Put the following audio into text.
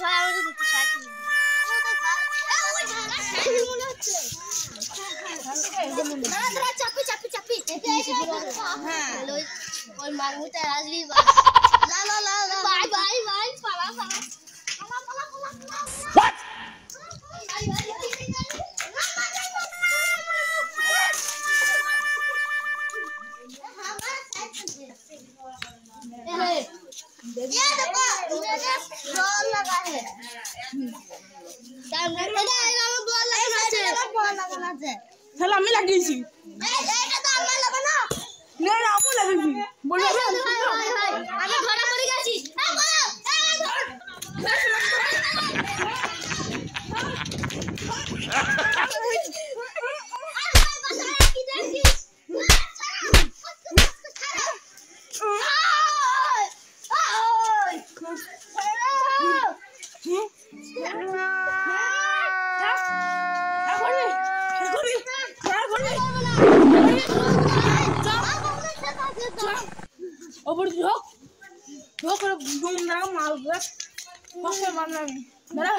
ভাই আমাকে দুটো সাইকেল দিন চাপি চাপি চাপি হ্যাঁ ওই মাগুটা আসবি লা লা লা বাই বাই বাই পালা পালা ये देखो मैंने बॉल लगा है टाइम नहीं है हमें बॉल लगाना है चल हमें लगेगी এটা তো আমরা লাগাবো না না না আমু লাগেছি বল হাই হাই আমি ধরা পড়ে গেছি ওপর ঝোক ঝোক করে ঘুম না মাল গছ ওকে মারলাম দাঁড়া